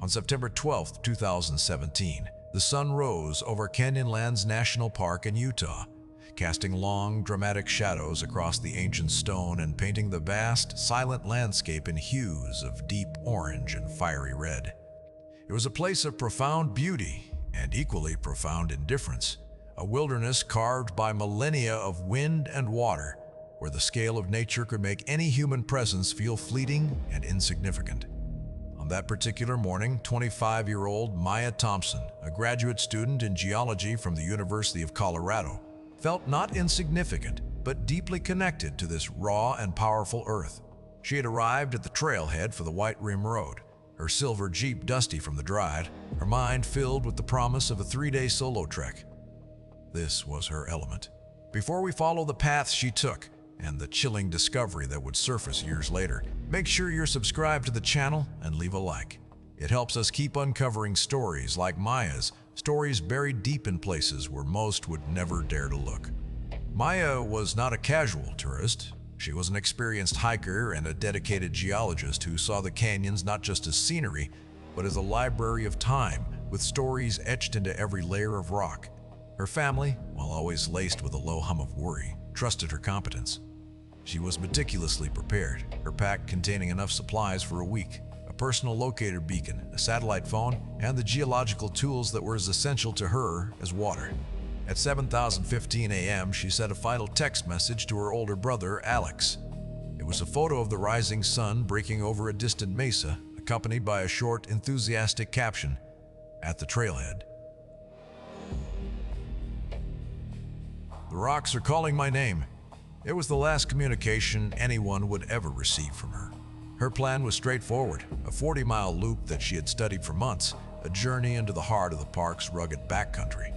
On September 12, 2017, the sun rose over Canyonlands National Park in Utah, casting long, dramatic shadows across the ancient stone and painting the vast, silent landscape in hues of deep orange and fiery red. It was a place of profound beauty and equally profound indifference, a wilderness carved by millennia of wind and water, where the scale of nature could make any human presence feel fleeting and insignificant. On that particular morning, 25-year-old Maya Thompson, a graduate student in geology from the University of Colorado, felt not insignificant, but deeply connected to this raw and powerful earth. She had arrived at the trailhead for the White Rim Road, her silver Jeep dusty from the drive, her mind filled with the promise of a 3-day solo trek. This was her element. Before we follow the path she took, and the chilling discovery that would surface years later, make sure you're subscribed to the channel and leave a like. It helps us keep uncovering stories like Maya's, stories buried deep in places where most would never dare to look. Maya was not a casual tourist. She was an experienced hiker and a dedicated geologist who saw the canyons not just as scenery, but as a library of time, with stories etched into every layer of rock. Her family, while always laced with a low hum of worry, trusted her competence. She was meticulously prepared, her pack containing enough supplies for a week, a personal locator beacon, a satellite phone, and the geological tools that were as essential to her as water. At 7:15 a.m., she sent a final text message to her older brother, Alex. It was a photo of the rising sun breaking over a distant mesa, accompanied by a short, enthusiastic caption, "At the trailhead." "The rocks are calling my name." It was the last communication anyone would ever receive from her. Her plan was straightforward, a 40-mile loop that she had studied for months, a journey into the heart of the park's rugged backcountry.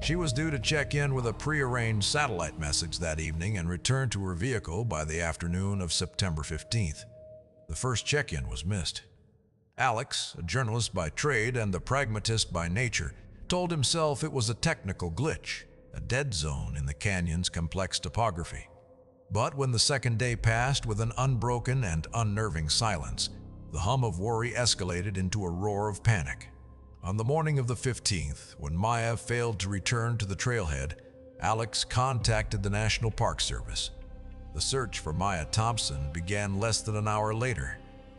She was due to check in with a pre-arranged satellite message that evening and return to her vehicle by the afternoon of September 15th. The first check-in was missed. Alex, a journalist by trade and a pragmatist by nature, told himself it was a technical glitch, a dead zone in the canyon's complex topography. But when the second day passed with an unbroken and unnerving silence, the hum of worry escalated into a roar of panic. On the morning of the 15th, when Maya failed to return to the trailhead, Alex contacted the National Park Service. The search for Maya Thompson began less than an hour later.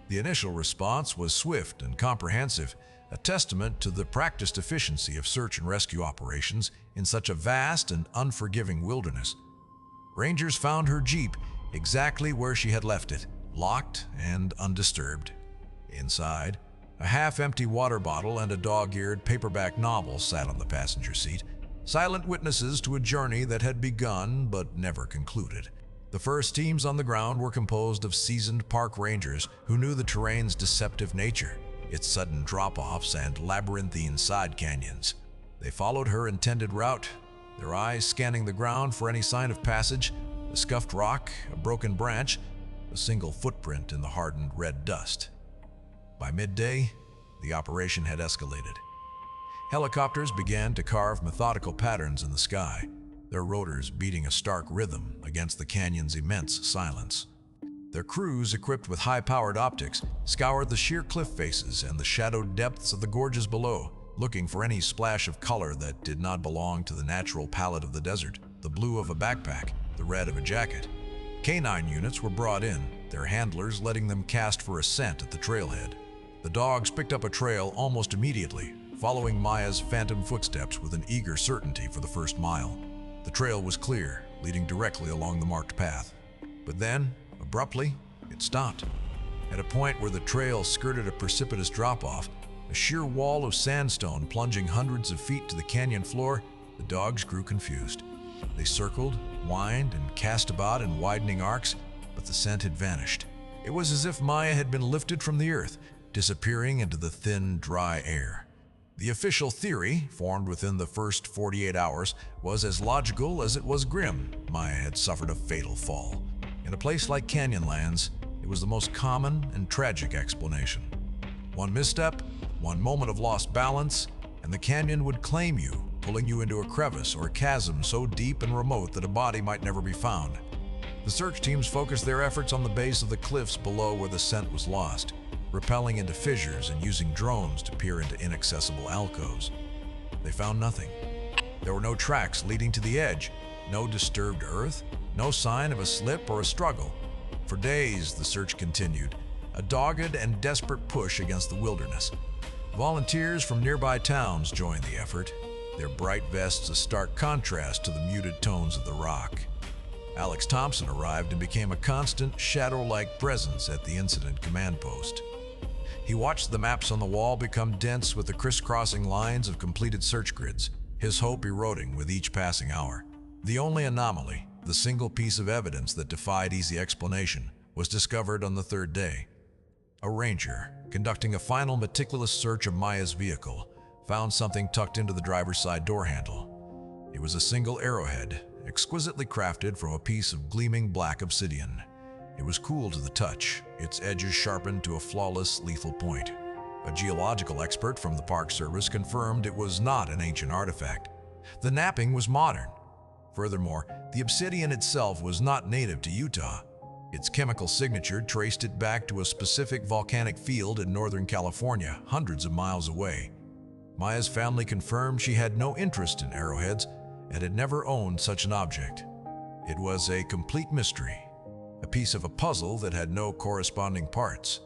The initial response was swift and comprehensive, a testament to the practiced efficiency of search and rescue operations in such a vast and unforgiving wilderness. Rangers found her Jeep exactly where she had left it, locked and undisturbed. Inside, a half-empty water bottle and a dog-eared paperback novel sat on the passenger seat, silent witnesses to a journey that had begun but never concluded. The first teams on the ground were composed of seasoned park rangers who knew the terrain's deceptive nature, its sudden drop-offs and labyrinthine side canyons. They followed her intended route, their eyes scanning the ground for any sign of passage, a scuffed rock, a broken branch, a single footprint in the hardened red dust. By midday, the operation had escalated. Helicopters began to carve methodical patterns in the sky, their rotors beating a stark rhythm against the canyon's immense silence. Their crews, equipped with high-powered optics, scoured the sheer cliff faces and the shadowed depths of the gorges below, looking for any splash of color that did not belong to the natural palette of the desert, the blue of a backpack, the red of a jacket. Canine units were brought in, their handlers letting them cast for a scent at the trailhead. The dogs picked up a trail almost immediately, following Maya's phantom footsteps with an eager certainty for the first mile. The trail was clear, leading directly along the marked path. But then, abruptly, it stopped. At a point where the trail skirted a precipitous drop-off, a sheer wall of sandstone plunging hundreds of feet to the canyon floor, the dogs grew confused. They circled, whined, and cast about in widening arcs, but the scent had vanished. It was as if Maya had been lifted from the earth, disappearing into the thin, dry air. The official theory, formed within the first 48 hours, was as logical as it was grim. Maya had suffered a fatal fall. In a place like Canyonlands, it was the most common and tragic explanation. One misstep, one moment of lost balance, and the canyon would claim you, pulling you into a crevice or a chasm so deep and remote that a body might never be found. The search teams focused their efforts on the base of the cliffs below where the scent was lost. rappelling into fissures and using drones to peer into inaccessible alcoves. They found nothing. There were no tracks leading to the edge, no disturbed earth, no sign of a slip or a struggle. For days, the search continued, a dogged and desperate push against the wilderness. Volunteers from nearby towns joined the effort, their bright vests a stark contrast to the muted tones of the rock. Alex Thompson arrived and became a constant, shadow-like presence at the incident command post. He watched the maps on the wall become dense with the crisscrossing lines of completed search grids, his hope eroding with each passing hour. The only anomaly, the single piece of evidence that defied easy explanation, was discovered on the third day. A ranger, conducting a final meticulous search of Maya's vehicle, found something tucked into the driver's side door handle. It was a single arrowhead, exquisitely crafted from a piece of gleaming black obsidian. It was cool to the touch, its edges sharpened to a flawless, lethal point. A geological expert from the Park Service confirmed it was not an ancient artifact. The knapping was modern. Furthermore, the obsidian itself was not native to Utah. Its chemical signature traced it back to a specific volcanic field in Northern California, hundreds of miles away. Maya's family confirmed she had no interest in arrowheads and had never owned such an object. It was a complete mystery, a piece of a puzzle that had no corresponding parts.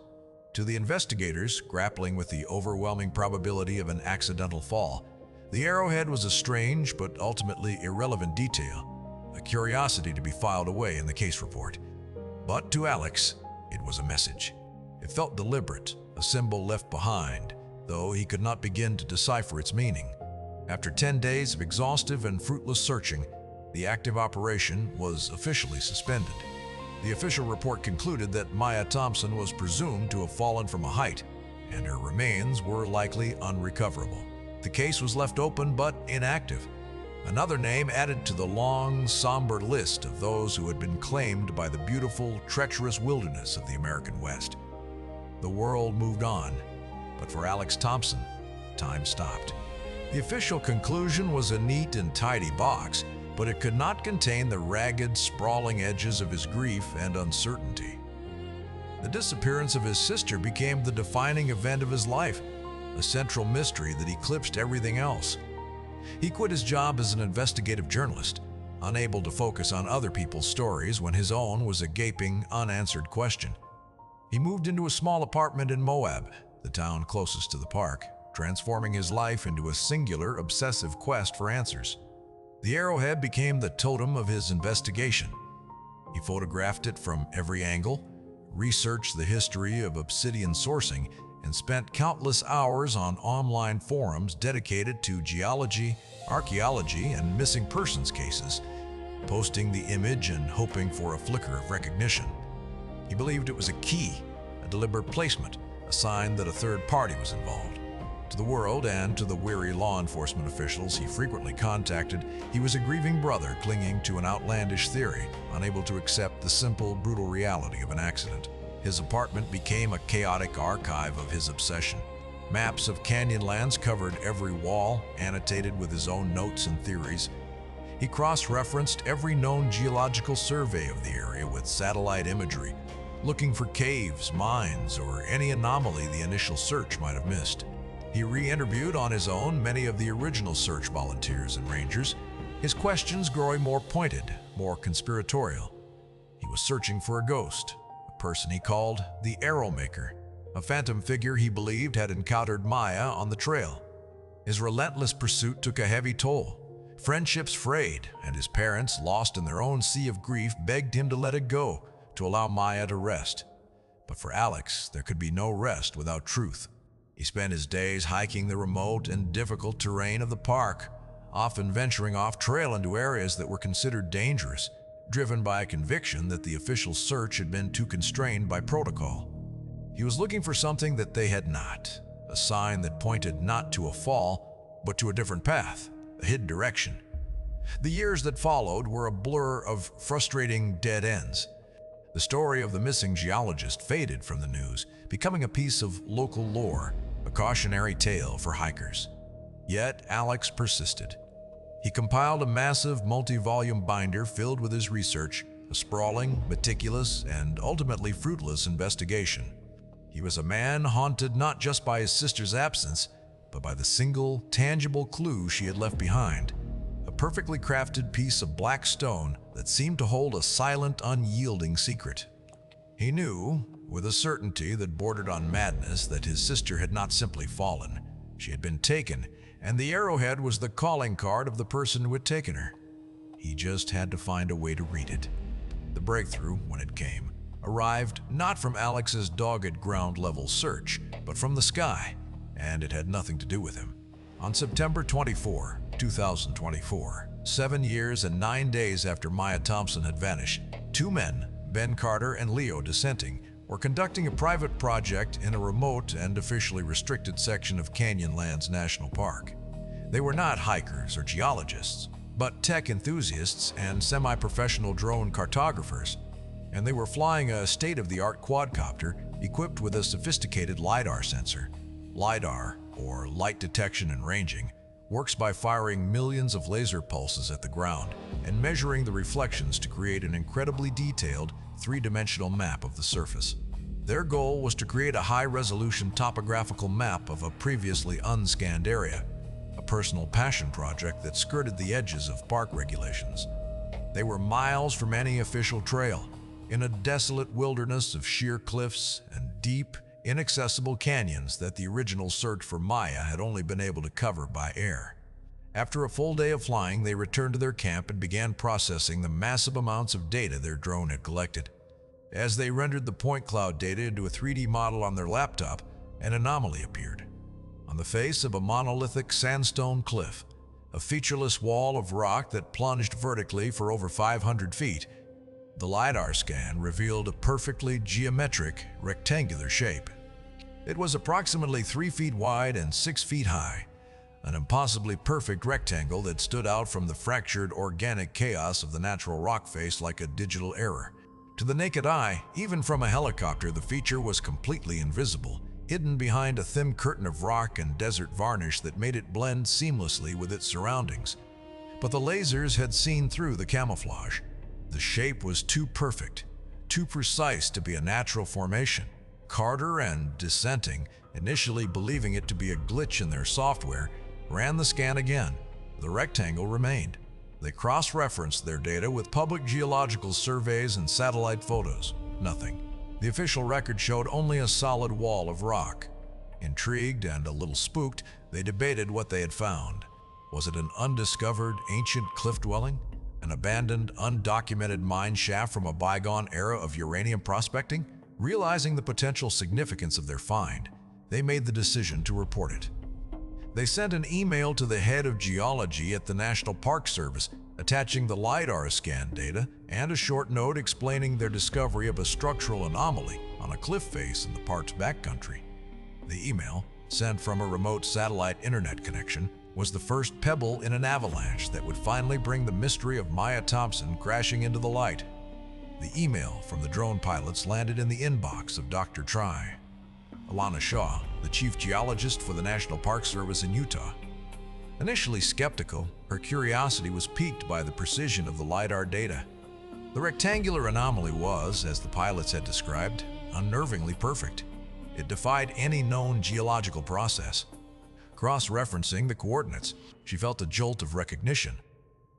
To the investigators, grappling with the overwhelming probability of an accidental fall, the arrowhead was a strange but ultimately irrelevant detail, a curiosity to be filed away in the case report. But to Alex, it was a message. It felt deliberate, a symbol left behind, though he could not begin to decipher its meaning. After 10 days of exhaustive and fruitless searching, the active operation was officially suspended. The official report concluded that Maya Thompson was presumed to have fallen from a height, and her remains were likely unrecoverable. The case was left open but inactive, another name added to the long, somber list of those who had been claimed by the beautiful, treacherous wilderness of the American West. The world moved on, but for Alex Thompson, time stopped. The official conclusion was a neat and tidy box, but it could not contain the ragged, sprawling edges of his grief and uncertainty. The disappearance of his sister became the defining event of his life, a central mystery that eclipsed everything else. He quit his job as an investigative journalist, unable to focus on other people's stories when his own was a gaping, unanswered question. He moved into a small apartment in Moab, the town closest to the park, transforming his life into a singular, obsessive quest for answers. The arrowhead became the totem of his investigation. He photographed it from every angle, researched the history of obsidian sourcing, and spent countless hours on online forums dedicated to geology, archaeology, and missing persons cases, posting the image and hoping for a flicker of recognition. He believed it was a key, a deliberate placement, a sign that a third party was involved. To the world and to the weary law enforcement officials he frequently contacted, he was a grieving brother clinging to an outlandish theory, unable to accept the simple, brutal reality of an accident. His apartment became a chaotic archive of his obsession. Maps of Canyonlands covered every wall, annotated with his own notes and theories. He cross-referenced every known geological survey of the area with satellite imagery, looking for caves, mines, or any anomaly the initial search might have missed. He re-interviewed on his own many of the original search volunteers and rangers, his questions growing more pointed, more conspiratorial. He was searching for a ghost, a person he called the Arrow Maker, a phantom figure he believed had encountered Maya on the trail. His relentless pursuit took a heavy toll. Friendships frayed, and his parents, lost in their own sea of grief, begged him to let it go, to allow Maya to rest. But for Alex, there could be no rest without truth. He spent his days hiking the remote and difficult terrain of the park, often venturing off trail into areas that were considered dangerous, driven by a conviction that the official search had been too constrained by protocol. He was looking for something that they had not, a sign that pointed not to a fall, but to a different path, a hidden direction. The years that followed were a blur of frustrating dead ends. The story of the missing geologist faded from the news, becoming a piece of local lore, a cautionary tale for hikers. Yet Alex persisted. He compiled a massive multi-volume binder filled with his research, a sprawling, meticulous, and ultimately fruitless investigation. He He was a man haunted not just by his sister's absence, but by the single, tangible clue she had left behind, a perfectly crafted piece of black stone that seemed to hold a silent, unyielding secret. He knew, with a certainty that bordered on madness, that his sister had not simply fallen. She had been taken, and the arrowhead was the calling card of the person who had taken her. He just had to find a way to read it. The breakthrough, when it came, arrived not from Alex's dogged ground-level search, but from the sky, and it had nothing to do with him. On September 24, 2024, 7 years and 9 days after Maya Thompson had vanished, two men, Ben Carter and Leo Dissenting, were conducting a private project in a remote and officially restricted section of Canyonlands National Park. They were not hikers or geologists, but tech enthusiasts and semi-professional drone cartographers, and they were flying a state-of-the-art quadcopter equipped with a sophisticated LiDAR sensor. LiDAR, or light detection and ranging, works by firing millions of laser pulses at the ground and measuring the reflections to create an incredibly detailed, three-dimensional map of the surface. Their goal was to create a high-resolution topographical map of a previously unscanned area, a personal passion project that skirted the edges of park regulations. They were miles from any official trail, in a desolate wilderness of sheer cliffs and deep, inaccessible canyons that the original search for Maya had only been able to cover by air. After a full day of flying, they returned to their camp and began processing the massive amounts of data their drone had collected. As they rendered the point cloud data into a 3D model on their laptop, an anomaly appeared. On the face of a monolithic sandstone cliff, a featureless wall of rock that plunged vertically for over 500 feet, the LiDAR scan revealed a perfectly geometric, rectangular shape. It was approximately 3 feet wide and 6 feet high, an impossibly perfect rectangle that stood out from the fractured organic chaos of the natural rock face like a digital error. To the naked eye, even from a helicopter, the feature was completely invisible, hidden behind a thin curtain of rock and desert varnish that made it blend seamlessly with its surroundings. But the lasers had seen through the camouflage. The shape was too perfect, too precise to be a natural formation. Carter and Dissenting, initially believing it to be a glitch in their software, ran the scan again. The rectangle remained. They cross-referenced their data with public geological surveys and satellite photos. Nothing. The official record showed only a solid wall of rock. Intrigued and a little spooked, they debated what they had found. Was it an undiscovered, ancient cliff dwelling? An abandoned, undocumented mine shaft from a bygone era of uranium prospecting? Realizing the potential significance of their find, they made the decision to report it. They sent an email to the head of geology at the National Park Service, attaching the LiDAR scan data and a short note explaining their discovery of a structural anomaly on a cliff face in the park's backcountry. The email, sent from a remote satellite internet connection, was the first pebble in an avalanche that would finally bring the mystery of Maya Thompson crashing into the light. The email from the drone pilots landed in the inbox of Dr. Try, Alana Shaw, the chief geologist for the National Park Service in Utah. Initially skeptical, her curiosity was piqued by the precision of the LiDAR data. The rectangular anomaly was, as the pilots had described, unnervingly perfect. It defied any known geological process. Cross-referencing the coordinates, she felt a jolt of recognition.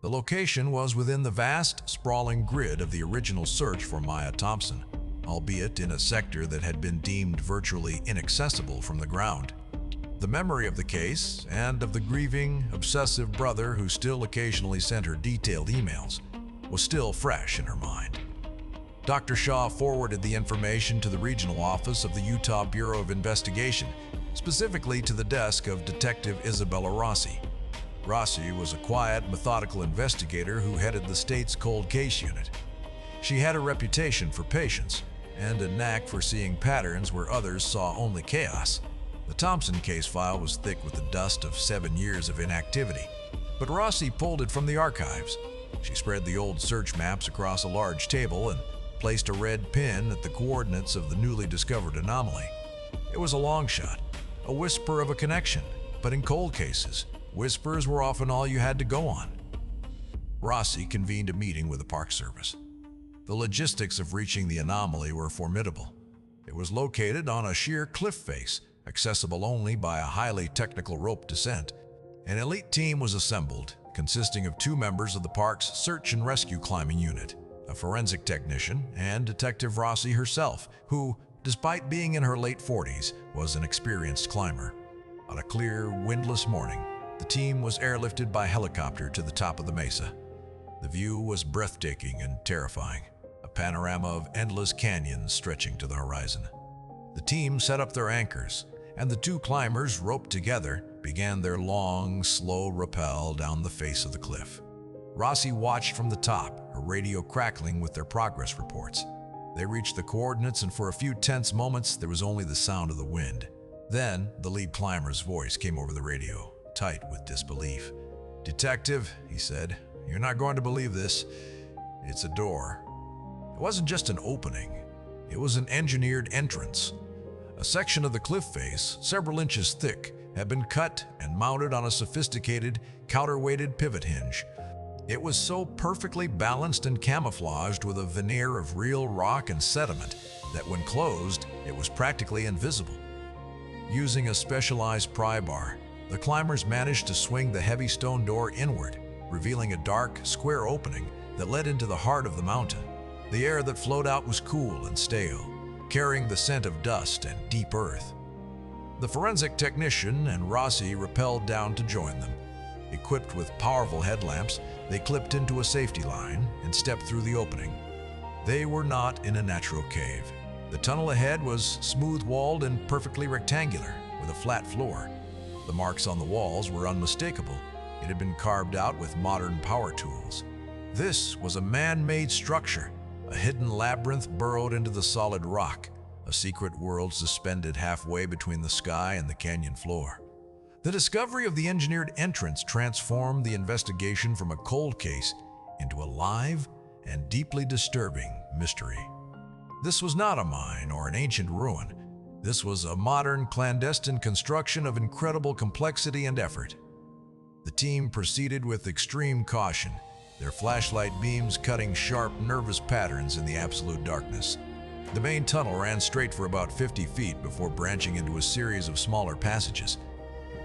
The location was within the vast, sprawling grid of the original search for Maya Thompson, albeit in a sector that had been deemed virtually inaccessible from the ground. The memory of the case and of the grieving, obsessive brother who still occasionally sent her detailed emails was still fresh in her mind. Dr. Shaw forwarded the information to the regional office of the Utah Bureau of Investigation, specifically to the desk of Detective Isabella Rossi. Rossi was a quiet, methodical investigator who headed the state's cold case unit. She had a reputation for patience and a knack for seeing patterns where others saw only chaos. The Thompson case file was thick with the dust of 7 years of inactivity, but Rossi pulled it from the archives. She spread the old search maps across a large table and placed a red pin at the coordinates of the newly discovered anomaly. It was a long shot, a whisper of a connection, but in cold cases, whispers were often all you had to go on. Rossi convened a meeting with the Park Service. The logistics of reaching the anomaly were formidable. It was located on a sheer cliff face, accessible only by a highly technical rope descent. An elite team was assembled, consisting of 2 members of the park's search and rescue climbing unit, a forensic technician, and Detective Rossi herself, who, despite being in her late 40s, was an experienced climber. On a clear, windless morning, the team was airlifted by helicopter to the top of the mesa. The view was breathtaking and terrifying, a panorama of endless canyons stretching to the horizon. The team set up their anchors, and the 2 climbers, roped together, began their long, slow rappel down the face of the cliff. Rossi watched from the top, her radio crackling with their progress reports. They reached the coordinates, and for a few tense moments, there was only the sound of the wind. Then, the lead climber's voice came over the radio, tight with disbelief. "Detective," he said, "you're not going to believe this. It's a door." It wasn't just an opening. It was an engineered entrance. A section of the cliff face, several inches thick, had been cut and mounted on a sophisticated, counterweighted pivot hinge. It was so perfectly balanced and camouflaged with a veneer of real rock and sediment that when closed, it was practically invisible. Using a specialized pry bar, the climbers managed to swing the heavy stone door inward, revealing a dark, square opening that led into the heart of the mountain. The air that flowed out was cool and stale, carrying the scent of dust and deep earth. The forensic technician and Rossi rappelled down to join them. Equipped with powerful headlamps, they clipped into a safety line and stepped through the opening. They were not in a natural cave. The tunnel ahead was smooth-walled and perfectly rectangular, with a flat floor. The marks on the walls were unmistakable. It had been carved out with modern power tools. This was a man-made structure, a hidden labyrinth burrowed into the solid rock, a secret world suspended halfway between the sky and the canyon floor. The discovery of the engineered entrance transformed the investigation from a cold case into a live and deeply disturbing mystery. This was not a mine or an ancient ruin. This was a modern, clandestine construction of incredible complexity and effort. The team proceeded with extreme caution, their flashlight beams cutting sharp, nervous patterns in the absolute darkness. The main tunnel ran straight for about 50 feet before branching into a series of smaller passages.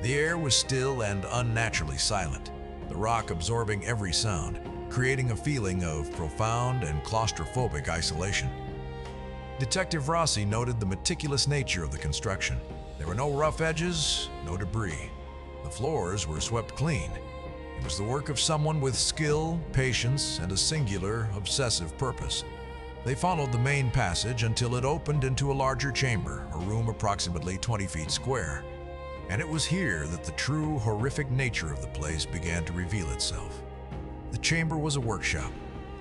The air was still and unnaturally silent, the rock absorbing every sound, creating a feeling of profound and claustrophobic isolation. Detective Rossi noted the meticulous nature of the construction. There were no rough edges, no debris. The floors were swept clean. It was the work of someone with skill, patience, and a singular, obsessive purpose. They followed the main passage until it opened into a larger chamber, a room approximately 20 feet square. And it was here that the true, horrific nature of the place began to reveal itself. The chamber was a workshop.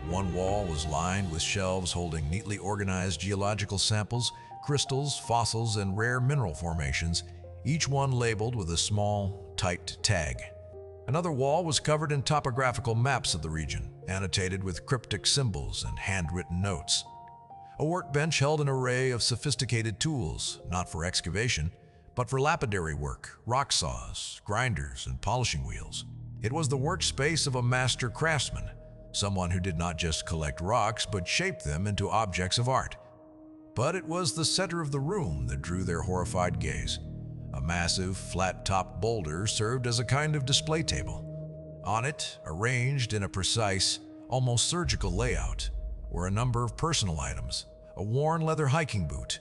One wall was lined with shelves holding neatly organized geological samples, crystals, fossils, and rare mineral formations, each one labeled with a small, typed tag. Another wall was covered in topographical maps of the region, annotated with cryptic symbols and handwritten notes. A workbench held an array of sophisticated tools, not for excavation, but for lapidary work, rock saws, grinders, and polishing wheels. It was the workspace of a master craftsman, someone who did not just collect rocks but shape them into objects of art. But it was the center of the room that drew their horrified gaze. A massive, flat-topped boulder served as a kind of display table. On it, arranged in a precise, almost surgical layout, were a number of personal items: a worn leather hiking boot,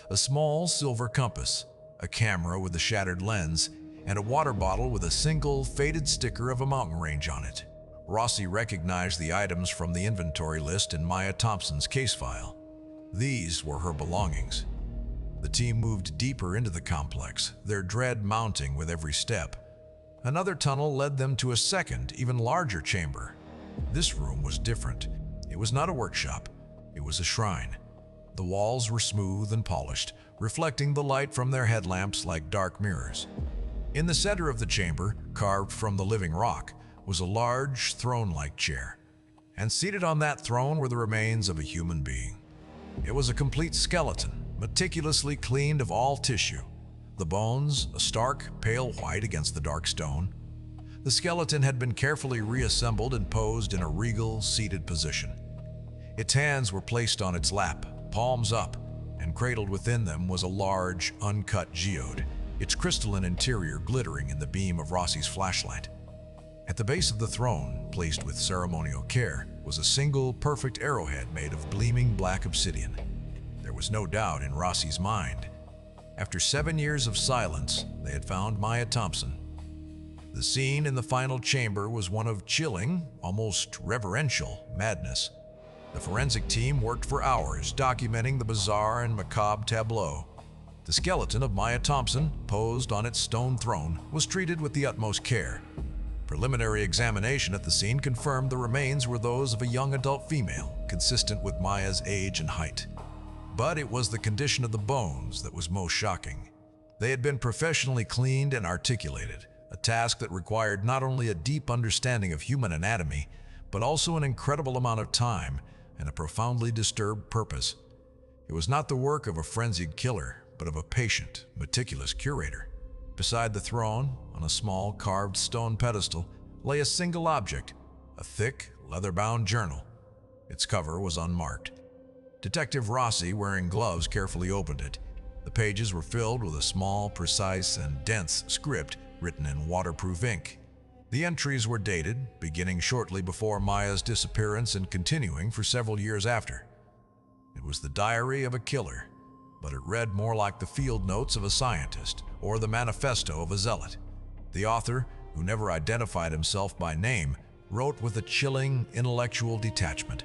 a small silver compass, a camera with a shattered lens, and a water bottle with a single, faded sticker of a mountain range on it. Rossi recognized the items from the inventory list in Maya Thompson's case file. These were her belongings. The team moved deeper into the complex, their dread mounting with every step. Another tunnel led them to a second, even larger chamber. This room was different. It was not a workshop. It was a shrine. The walls were smooth and polished, reflecting the light from their headlamps like dark mirrors. In the center of the chamber, carved from the living rock, was a large, throne-like chair. And seated on that throne were the remains of a human being. It was a complete skeleton, meticulously cleaned of all tissue. The bones, a stark, pale white against the dark stone. The skeleton had been carefully reassembled and posed in a regal, seated position. Its hands were placed on its lap, palms up, and cradled within them was a large, uncut geode, its crystalline interior glittering in the beam of Rossi's flashlight. At the base of the throne, placed with ceremonial care, was a single, perfect arrowhead made of gleaming black obsidian. There was no doubt in Rossi's mind. After 7 years of silence, they had found Maya Thompson. The scene in the final chamber was one of chilling, almost reverential madness. The forensic team worked for hours, documenting the bizarre and macabre tableau. The skeleton of Maya Thompson, posed on its stone throne, was treated with the utmost care. Preliminary examination at the scene confirmed the remains were those of a young adult female, consistent with Maya's age and height. But it was the condition of the bones that was most shocking. They had been professionally cleaned and articulated, a task that required not only a deep understanding of human anatomy, but also an incredible amount of time and a profoundly disturbed purpose. It was not the work of a frenzied killer, but of a patient, meticulous curator. Beside the throne, on a small carved stone pedestal, lay a single object, a thick, leather-bound journal. Its cover was unmarked. Detective Rossi, wearing gloves, carefully opened it. The pages were filled with a small, precise, and dense script written in waterproof ink. The entries were dated, beginning shortly before Maya's disappearance and continuing for several years after. It was the diary of a killer, but it read more like the field notes of a scientist or the manifesto of a zealot. The author, who never identified himself by name, wrote with a chilling intellectual detachment.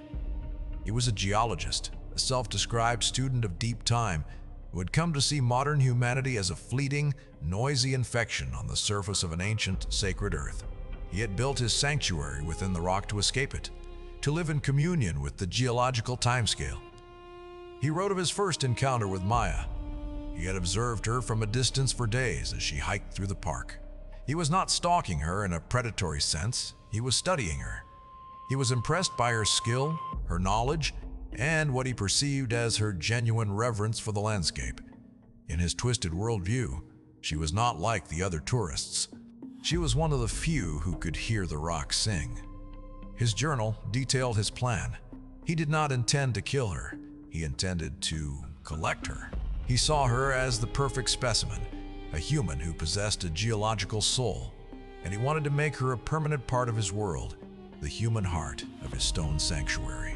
He was a geologist, a self-described student of deep time, who had come to see modern humanity as a fleeting, noisy infection on the surface of an ancient, sacred earth. He had built his sanctuary within the rock to escape it, to live in communion with the geological timescale. He wrote of his first encounter with Maya. He had observed her from a distance for days as she hiked through the park. He was not stalking her in a predatory sense, he was studying her. He was impressed by her skill, her knowledge, and what he perceived as her genuine reverence for the landscape. In his twisted worldview, she was not like the other tourists. She was one of the few who could hear the rock sing. His journal detailed his plan. He did not intend to kill her. He intended to collect her. He saw her as the perfect specimen, a human who possessed a geological soul, and he wanted to make her a permanent part of his world, the human heart of his stone sanctuary.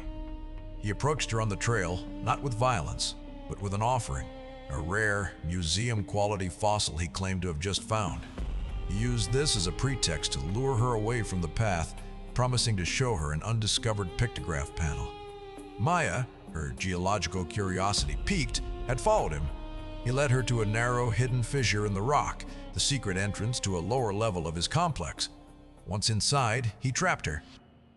He approached her on the trail, not with violence, but with an offering, a rare, museum-quality fossil he claimed to have just found. He used this as a pretext to lure her away from the path, promising to show her an undiscovered pictograph panel. Maya, her geological curiosity piqued, had followed him. He led her to a narrow, hidden fissure in the rock, the secret entrance to a lower level of his complex. Once inside, he trapped her.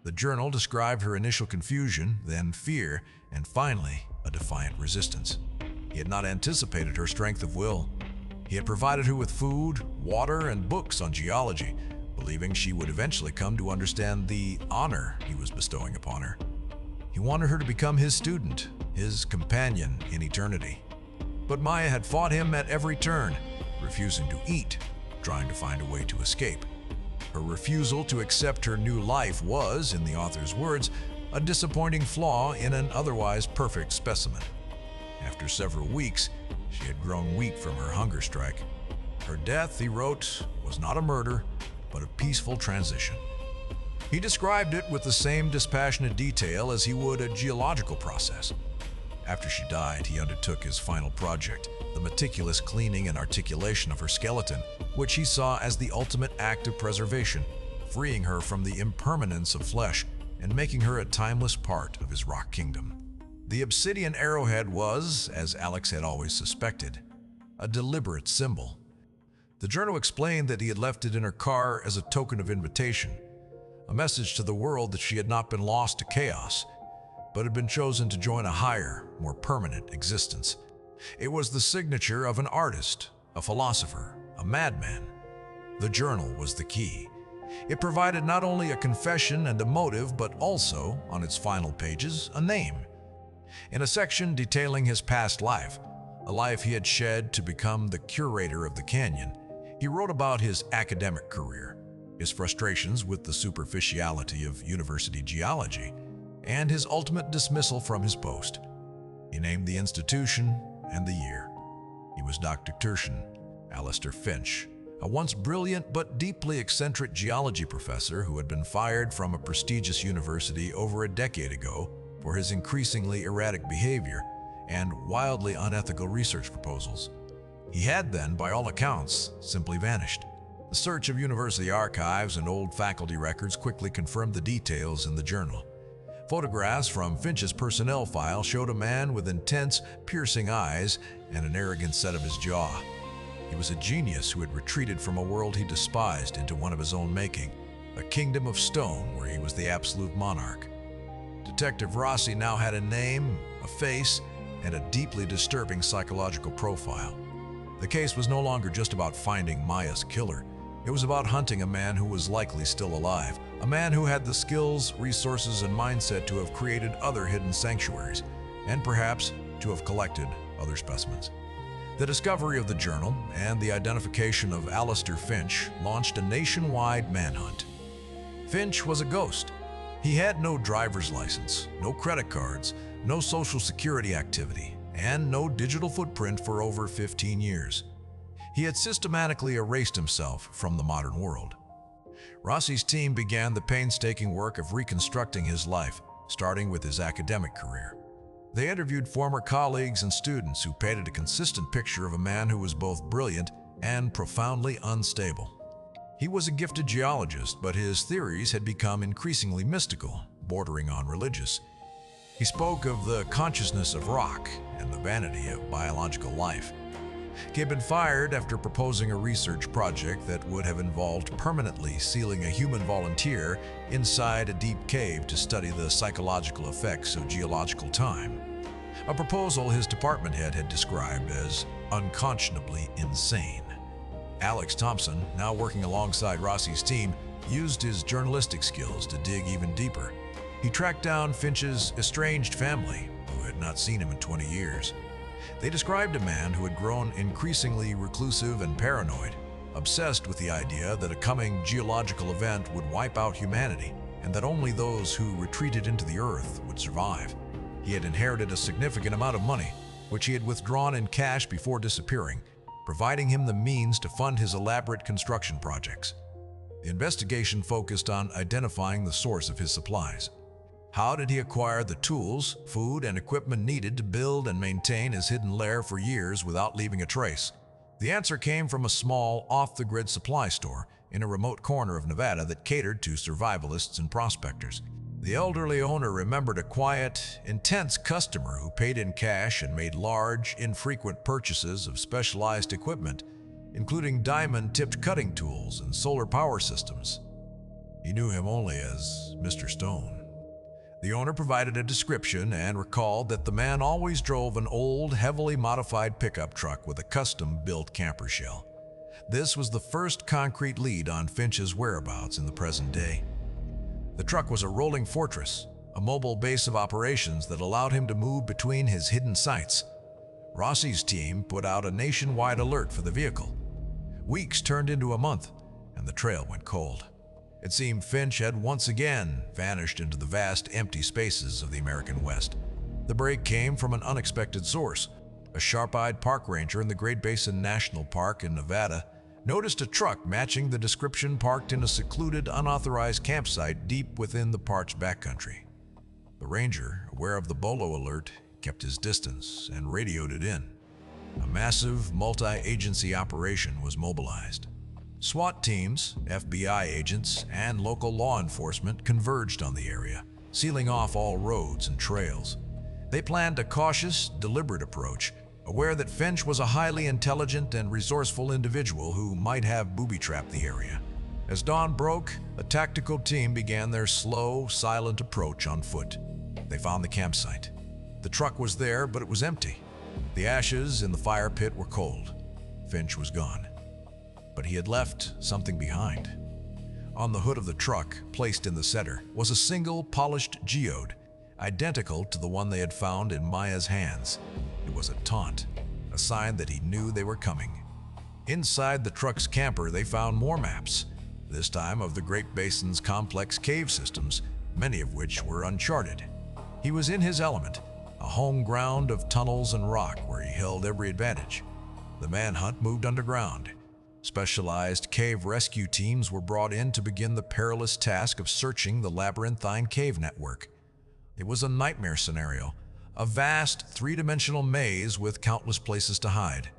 The journal described her initial confusion, then fear, and finally, a defiant resistance. He had not anticipated her strength of will. He had provided her with food, water, and books on geology, believing she would eventually come to understand the honor he was bestowing upon her. He wanted her to become his student, his companion in eternity. But Maya had fought him at every turn, refusing to eat, trying to find a way to escape. Her refusal to accept her new life was, in the author's words, a disappointing flaw in an otherwise perfect specimen. After several weeks, she had grown weak from her hunger strike. Her death, he wrote, was not a murder, but a peaceful transition. He described it with the same dispassionate detail as he would a geological process. After she died, he undertook his final project, the meticulous cleaning and articulation of her skeleton, which he saw as the ultimate act of preservation, freeing her from the impermanence of flesh and making her a timeless part of his rock kingdom. The obsidian arrowhead was, as Alex had always suspected, a deliberate symbol. The journal explained that he had left it in her car as a token of invitation, a message to the world that she had not been lost to chaos, but had been chosen to join a higher, more permanent existence. It was the signature of an artist, a philosopher, a madman. The journal was the key. It provided not only a confession and a motive, but also, on its final pages, a name. In a section detailing his past life, a life he had shed to become the curator of the canyon, he wrote about his academic career, his frustrations with the superficiality of university geology, and his ultimate dismissal from his post. He named the institution, and the year. He was Dr. Tertian Alistair Finch, a once brilliant but deeply eccentric geology professor who had been fired from a prestigious university over a decade ago for his increasingly erratic behavior and wildly unethical research proposals. He had then, by all accounts, simply vanished. The search of university archives and old faculty records quickly confirmed the details in the journal. Photographs from Finch's personnel file showed a man with intense, piercing eyes and an arrogant set of his jaw. He was a genius who had retreated from a world he despised into one of his own making, a kingdom of stone where he was the absolute monarch. Detective Rossi now had a name, a face, and a deeply disturbing psychological profile. The case was no longer just about finding Maya's killer. It was about hunting a man who was likely still alive, a man who had the skills, resources, and mindset to have created other hidden sanctuaries, and perhaps to have collected other specimens. The discovery of the journal and the identification of Alistair Finch launched a nationwide manhunt. Finch was a ghost. He had no driver's license, no credit cards, no social security activity, and no digital footprint for over 15 years. He had systematically erased himself from the modern world. Rossi's team began the painstaking work of reconstructing his life, starting with his academic career. They interviewed former colleagues and students who painted a consistent picture of a man who was both brilliant and profoundly unstable. He was a gifted geologist, but his theories had become increasingly mystical, bordering on religious. He spoke of the consciousness of rock and the vanity of biological life. He had been fired after proposing a research project that would have involved permanently sealing a human volunteer inside a deep cave to study the psychological effects of geological time. A proposal his department head had described as unconscionably insane. Alex Thompson, now working alongside Rossi's team, used his journalistic skills to dig even deeper. He tracked down Finch's estranged family, who had not seen him in 20 years. They described a man who had grown increasingly reclusive and paranoid, obsessed with the idea that a coming geological event would wipe out humanity and that only those who retreated into the earth would survive. He had inherited a significant amount of money, which he had withdrawn in cash before disappearing, providing him the means to fund his elaborate construction projects. The investigation focused on identifying the source of his supplies. How did he acquire the tools, food, and equipment needed to build and maintain his hidden lair for years without leaving a trace? The answer came from a small, off-the-grid supply store in a remote corner of Nevada that catered to survivalists and prospectors. The elderly owner remembered a quiet, intense customer who paid in cash and made large, infrequent purchases of specialized equipment, including diamond-tipped cutting tools and solar power systems. He knew him only as Mr. Stone. The owner provided a description and recalled that the man always drove an old, heavily modified pickup truck with a custom-built camper shell. This was the first concrete lead on Finch's whereabouts in the present day. The truck was a rolling fortress, a mobile base of operations that allowed him to move between his hidden sites. Rossi's team put out a nationwide alert for the vehicle. Weeks turned into a month, and the trail went cold. It seemed Finch had once again vanished into the vast, empty spaces of the American West. The break came from an unexpected source. A sharp-eyed park ranger in the Great Basin National Park in Nevada noticed a truck matching the description parked in a secluded, unauthorized campsite deep within the park's backcountry. The ranger, aware of the Bolo alert, kept his distance and radioed it in. A massive, multi-agency operation was mobilized. SWAT teams, FBI agents, and local law enforcement converged on the area, sealing off all roads and trails. They planned a cautious, deliberate approach, aware that Finch was a highly intelligent and resourceful individual who might have booby-trapped the area. As dawn broke, a tactical team began their slow, silent approach on foot. They found the campsite. The truck was there, but it was empty. The ashes in the fire pit were cold. Finch was gone. But he had left something behind. On the hood of the truck, placed in the center, was a single polished geode, identical to the one they had found in Maya's hands. It was a taunt, a sign that he knew they were coming. Inside the truck's camper, they found more maps, this time of the Great Basin's complex cave systems, many of which were uncharted. He was in his element, a home ground of tunnels and rock where he held every advantage. The manhunt moved underground. Specialized cave rescue teams were brought in to begin the perilous task of searching the labyrinthine cave network. It was a nightmare scenario, a vast three-dimensional maze with countless places to hide.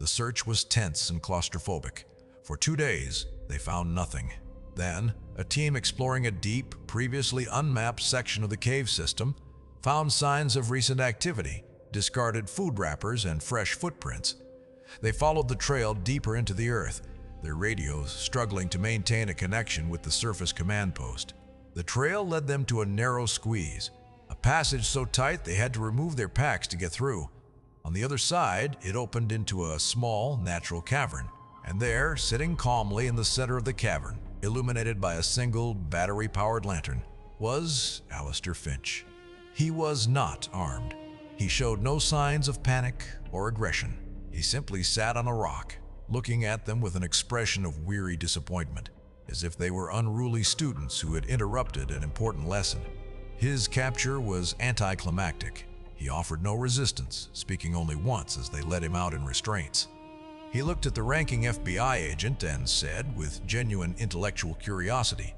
The search was tense and claustrophobic. For 2 days, they found nothing. Then, a team exploring a deep, previously unmapped section of the cave system found signs of recent activity, discarded food wrappers, and fresh footprints. They followed the trail deeper into the earth, their radios struggling to maintain a connection with the surface command post. The trail led them to a narrow squeeze, a passage so tight they had to remove their packs to get through. On the other side, it opened into a small, natural cavern, and there, sitting calmly in the center of the cavern, illuminated by a single battery-powered lantern, was Alistair Finch. He was not armed. He showed no signs of panic or aggression. He simply sat on a rock, looking at them with an expression of weary disappointment, as if they were unruly students who had interrupted an important lesson. His capture was anticlimactic. He offered no resistance, speaking only once as they let him out in restraints. He looked at the ranking FBI agent and said, with genuine intellectual curiosity,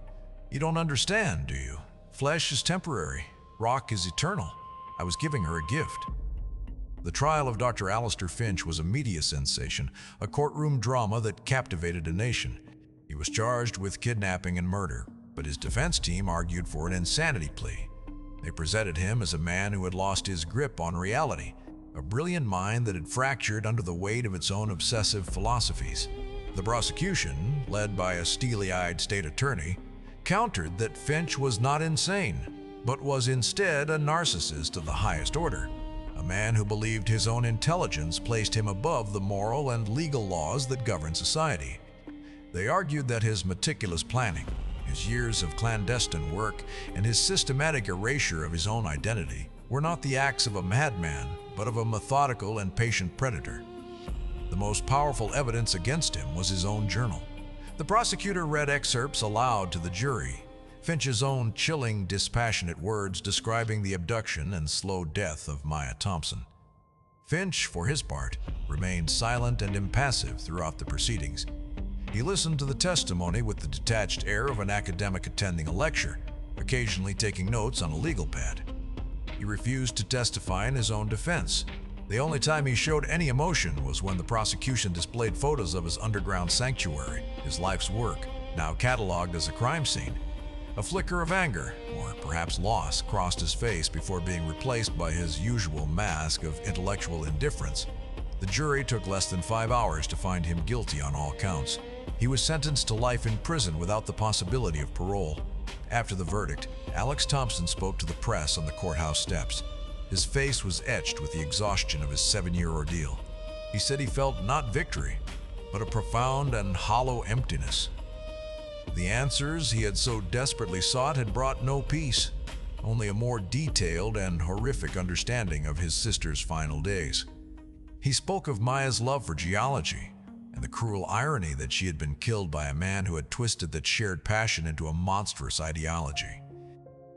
"You don't understand, do you? Flesh is temporary. Rock is eternal. I was giving her a gift." The trial of Dr. Alistair Finch was a media sensation, a courtroom drama that captivated a nation. He was charged with kidnapping and murder, but his defense team argued for an insanity plea. They presented him as a man who had lost his grip on reality, a brilliant mind that had fractured under the weight of its own obsessive philosophies. The prosecution, led by a steely-eyed state attorney, countered that Finch was not insane, but was instead a narcissist of the highest order. A man who believed his own intelligence placed him above the moral and legal laws that govern society. They argued that his meticulous planning, his years of clandestine work, and his systematic erasure of his own identity were not the acts of a madman, but of a methodical and patient predator. The most powerful evidence against him was his own journal. The prosecutor read excerpts aloud to the jury, Finch's own chilling, dispassionate words describing the abduction and slow death of Maya Thompson. Finch, for his part, remained silent and impassive throughout the proceedings. He listened to the testimony with the detached air of an academic attending a lecture, occasionally taking notes on a legal pad. He refused to testify in his own defense. The only time he showed any emotion was when the prosecution displayed photos of his underground sanctuary, his life's work, now cataloged as a crime scene. A flicker of anger, or perhaps loss, crossed his face before being replaced by his usual mask of intellectual indifference. The jury took less than 5 hours to find him guilty on all counts. He was sentenced to life in prison without the possibility of parole. After the verdict, Alex Thompson spoke to the press on the courthouse steps. His face was etched with the exhaustion of his 7-year ordeal. He said he felt not victory, but a profound and hollow emptiness. The answers he had so desperately sought had brought no peace, only a more detailed and horrific understanding of his sister's final days. He spoke of Maya's love for geology and the cruel irony that she had been killed by a man who had twisted that shared passion into a monstrous ideology.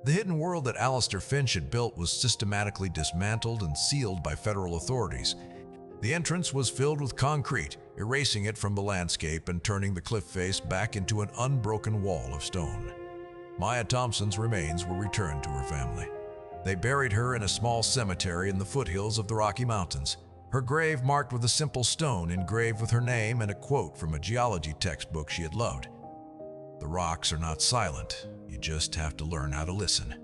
The hidden world that Alistair Finch had built was systematically dismantled and sealed by federal authorities. The entrance was filled with concrete, erasing it from the landscape and turning the cliff face back into an unbroken wall of stone. Maya Thompson's remains were returned to her family. They buried her in a small cemetery in the foothills of the Rocky Mountains, her grave marked with a simple stone engraved with her name and a quote from a geology textbook she had loved. The rocks are not silent, you just have to learn how to listen.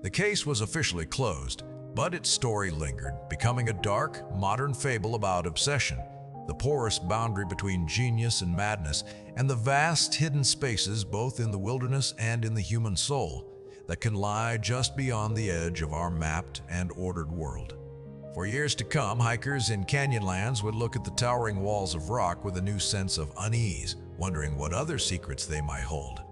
The case was officially closed, but its story lingered, becoming a dark, modern fable about obsession, the porous boundary between genius and madness, and the vast hidden spaces both in the wilderness and in the human soul that can lie just beyond the edge of our mapped and ordered world. For years to come, hikers in Canyonlands would look at the towering walls of rock with a new sense of unease, wondering what other secrets they might hold.